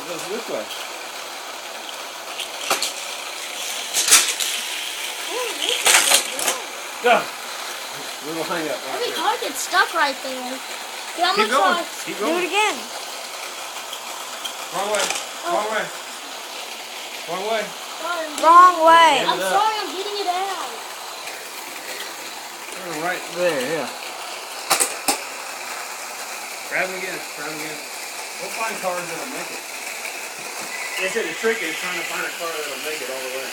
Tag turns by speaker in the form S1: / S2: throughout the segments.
S1: goes this way. Little hang up right
S2: Every
S1: there.
S2: car gets stuck right there. Dude, I'm
S1: Keep
S2: gonna
S1: going.
S2: try.
S1: Keep
S3: Do
S1: going.
S3: it again.
S1: Wrong way. Wrong way. Wrong way.
S2: Sorry,
S3: Wrong way.
S1: Yeah.
S2: I'm sorry, I'm getting it out.
S1: Turn right there, yeah. Grab him again. Grab him again. We'll find cars that'll make it. They said the trick is trying to find a car that'll make it all the way.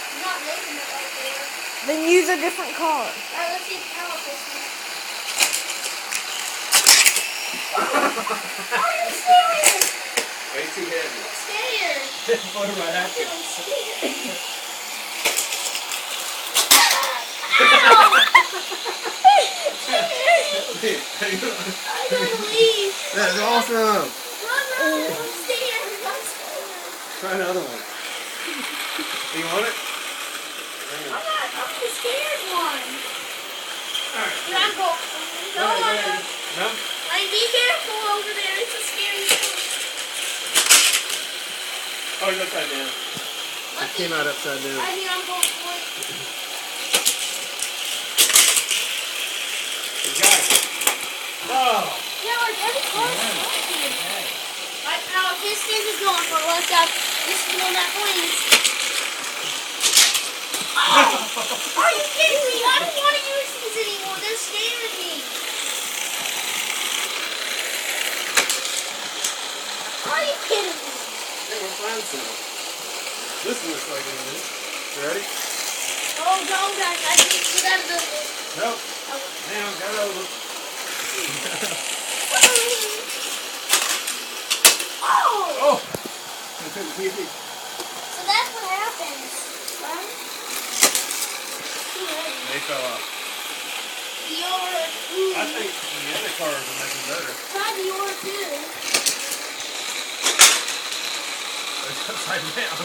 S2: I'm not making it right there.
S3: Then use a different car.
S2: Alright, let's see the power piston. Are you serious?
S1: Way too heavy.
S2: I'm scared.
S1: What do I have to?
S2: I'm scared. I gotta leave.
S1: That's awesome.
S2: I'm scared. I'm scared.
S1: Try another one. You want it?
S2: I'm the scared one.
S1: Alright.
S2: Dude, I'm going. No,
S1: No?
S2: Like, be careful over there. It's a scary thing.
S1: Oh, it's upside down. It came out upside down.
S2: Right here, I'm going for it.
S1: You got it. Oh.
S2: Yeah, like every car is working. My power pistons is going for it. Watch out. This is the one that wins. Oh! Are you kidding me? I don't want to use these anymore. They're scaring me. Are you kidding me?
S1: Hey, we'll find some. This looks like it is. You ready?
S2: Oh, no, guys. I think we gotta do it.
S1: Nope.
S2: Oh.
S1: Now, got over.
S2: Oh!
S1: Oh! Easy.
S2: So that's what happens, right? Too heavy.
S1: They fell off.
S2: Dior.
S1: I think the other cars will make them better.
S2: Try Dior too.
S1: It's upside down.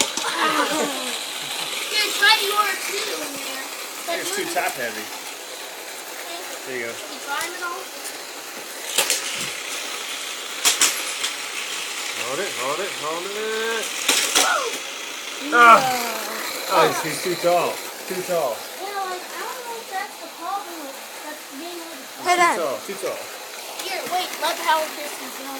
S2: Here, try Dior too in there.
S1: It's too top heavy. There you go.
S2: Can you try it all?
S1: Hold it, hold it, hold it.
S2: Woo!
S1: Ah! Oh, he's too tall. Too tall.
S2: Yeah, like, I don't know if that's the problem with that's being with the
S3: Hey,
S1: Too
S3: Dad.
S1: tall. Too tall.
S2: Here, wait, let power pistons go.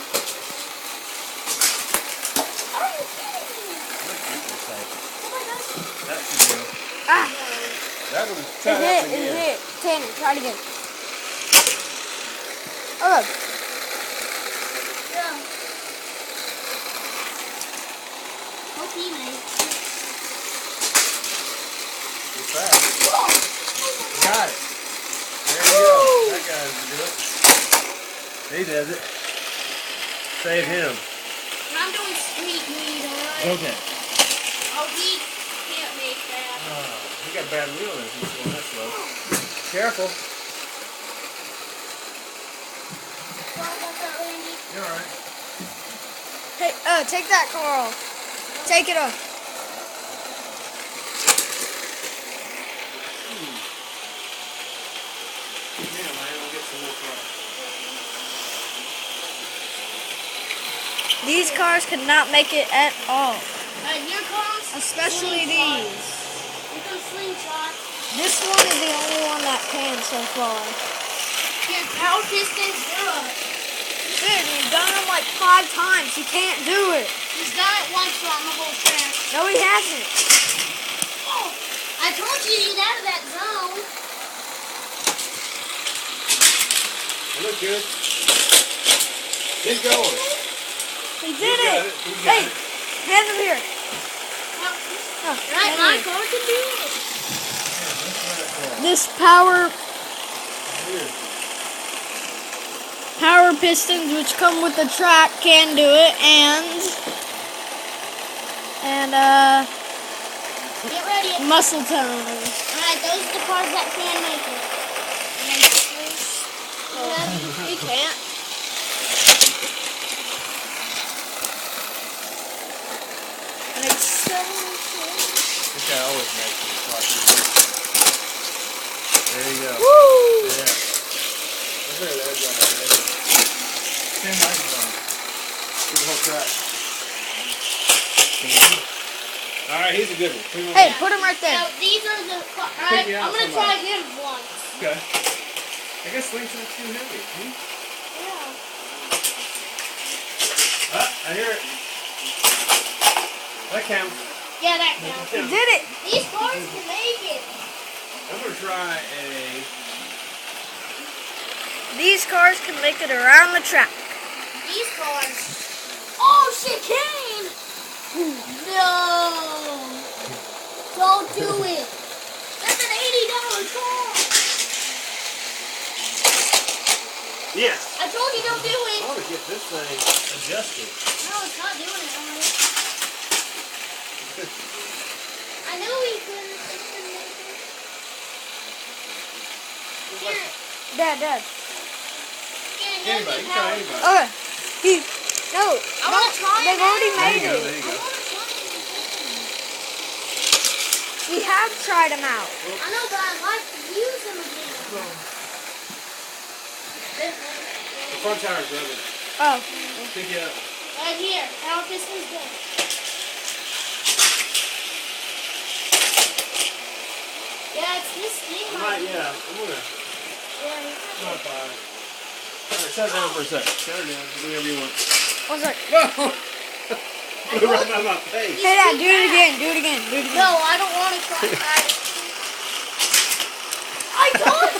S2: Are you kidding me? Oh my gosh.
S1: That should go.
S3: Ah,
S1: That one's
S3: it
S1: tied
S3: hit.
S1: up
S3: It
S1: again.
S3: hit. Tanner, try it again. Oh, look.
S2: Yeah. Hope he made it.
S1: It's fast.
S2: Whoa!
S1: Got it. There you go. That guy's do it. He does it. Save him.
S2: I'm doing street meat, alright?
S1: Okay.
S2: Oh, he can't make that.
S1: He got bad wheel if he's going that slow. Careful.
S2: Sorry about that, Randy.
S1: You're alright.
S3: Hey, take that car off. Take it off.
S1: Yeah, man, we'll get some more cars.
S3: These cars could not make it at all.
S2: Alright, here comes.
S3: Especially
S2: Slingshot.
S3: these.
S2: Here comes Slingshot.
S3: This one is the only one that can so far.
S2: Here, power pistons, good.
S3: Dude, you've done them like 5 times. You can't do it.
S2: He's done it once on the whole track.
S3: No, he hasn't.
S2: Oh, I told you to get out of that zone.
S1: It looks good. Keep going.
S3: He did
S1: got
S3: it.
S1: it. He got
S3: Hey,
S1: it.
S3: hand him here.
S2: Oh,
S3: Oh,
S2: right,
S3: hand
S2: my
S3: him
S2: car can do it.
S3: here. This power pistons, which come with the track, can do it, and
S2: Get ready.
S3: muscle tone.
S2: Alright, those are the cars that can make it.
S3: He can't. And acceleration.
S1: This guy always makes it. There you go.
S3: Woo!
S1: Yeah. Look at that guy. Stand right on. through the whole track. All right, he's a good one. Put him on
S3: Hey,
S1: there.
S3: put him right there.
S2: Now, these are the.
S1: Pick me out
S2: I'm gonna try
S1: somebody.
S2: him once.
S1: Okay. I guess Link's not too heavy. Hmm?
S2: Yeah.
S1: I hear it. That counts.
S2: Yeah, that counts.
S3: You did it.
S2: These cars can make it.
S1: I'm gonna try a.
S3: These cars can make it around the track.
S2: These cars. Oh, chicane! No! Don't do it! That's an $80 car!
S1: Yes.
S2: I told you don't do
S1: I
S2: it!
S1: want to get this thing adjusted.
S2: No, it's not doing it already. I knew he couldn't. It couldn't make it. Here,
S3: Dad.
S2: here,
S1: Anybody, you try anybody.
S3: Okay. No.
S2: I wanna try
S3: They've
S2: it
S3: already
S2: now.
S3: made
S1: There you go,
S3: it.
S1: there you
S2: I
S1: go.
S2: wanna try it.
S3: We have tried them out.
S2: I know, but I'd like to use them again.
S1: The front tire's rubbing.
S3: Oh.
S1: Pick it up.
S2: Right here. Power piston's good. Yeah, it's this thing.
S1: I'm
S2: right
S1: not,
S2: here.
S1: yeah, I'm gonna.
S2: Yeah,
S1: I'm not fine. Alright, shut down for a sec. Shut her down. Do whatever you want.
S3: What's that?
S1: Whoa! Blew right by my face.
S3: Hey, Dad, do it again. Do it again. Do it again.
S2: No, I don't want to try. I told you.